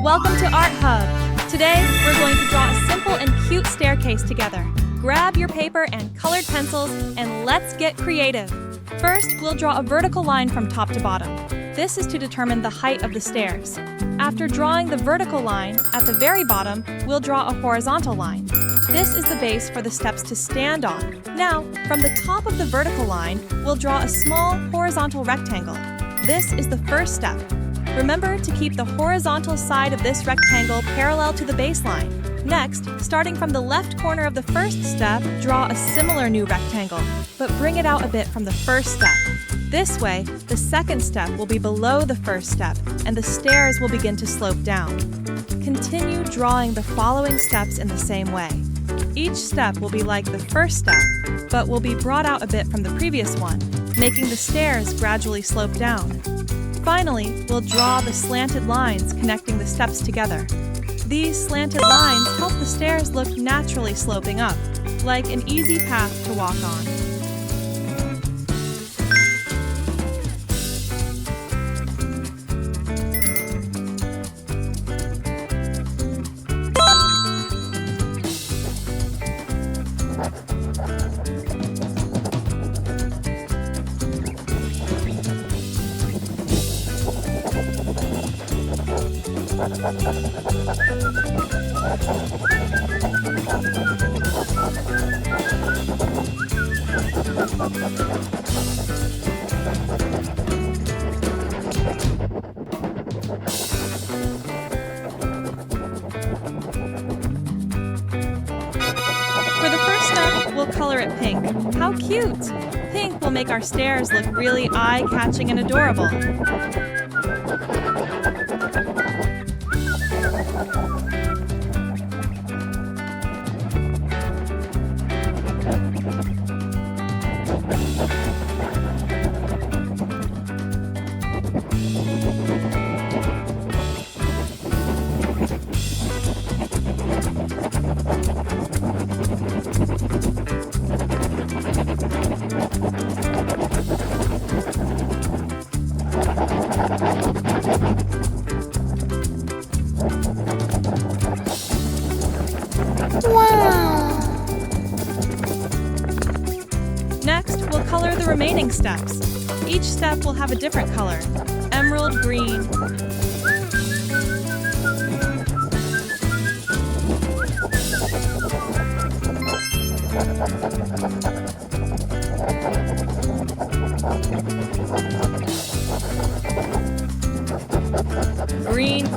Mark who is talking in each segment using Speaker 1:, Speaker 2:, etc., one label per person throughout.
Speaker 1: Welcome to Art Hub. Today, we're going to draw a simple and cute staircase together. Grab your paper and colored pencils, and let's get creative. First, we'll draw a vertical line from top to bottom. This is to determine the height of the stairs. After drawing the vertical line, at the very bottom, we'll draw a horizontal line. This is the base for the steps to stand on. Now, from the top of the vertical line, we'll draw a small horizontal rectangle. This is the first step. Remember to keep the horizontal side of this rectangle parallel to the baseline. Next, starting from the left corner of the first step, draw a similar new rectangle, but bring it out a bit from the first step. This way, the second step will be below the first step, and the stairs will begin to slope down. Continue drawing the following steps in the same way. Each step will be like the first step, but will be brought out a bit from the previous one, making the stairs gradually slope down. Finally, we'll draw the slanted lines connecting the steps together. These slanted lines help the stairs look naturally sloping up, like an easy path to walk on. For the first step, we'll color it pink. How cute! Pink will make our stairs look really eye-catching and adorable. Next, we'll color the remaining steps. Each step will have a different color: emerald green, green,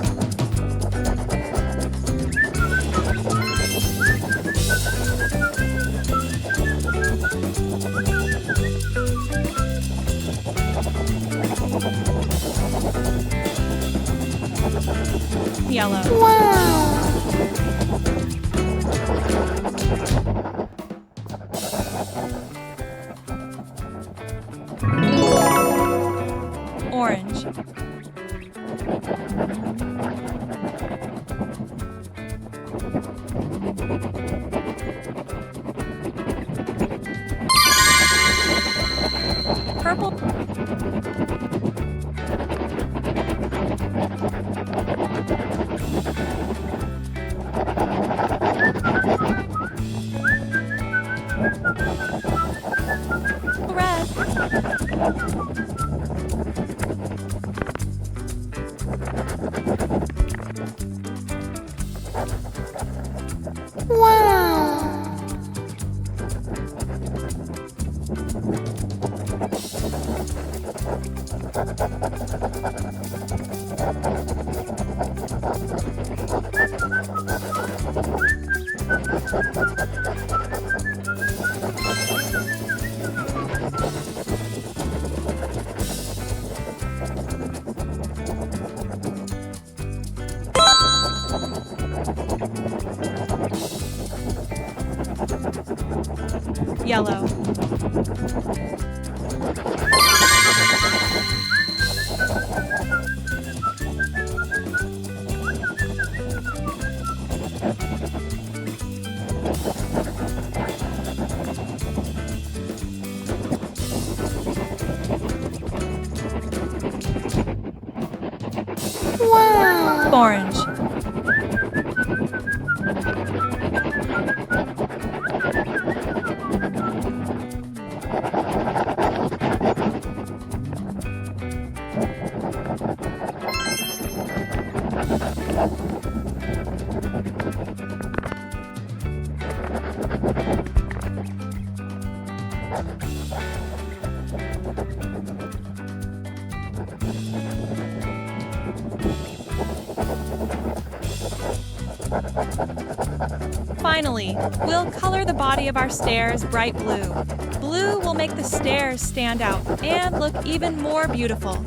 Speaker 1: yellow.
Speaker 2: Wow!
Speaker 1: Orange. Purple. Red.
Speaker 2: Wow!
Speaker 1: Yellow.
Speaker 2: Wow!
Speaker 1: Orange. Finally, we'll color the body of our stairs bright blue. Blue will make the stairs stand out and look even more beautiful.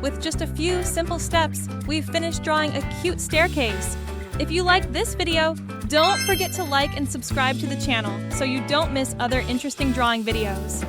Speaker 1: With just a few simple steps, we've finished drawing a cute staircase. If you liked this video, don't forget to like and subscribe to the channel so you don't miss other interesting drawing videos.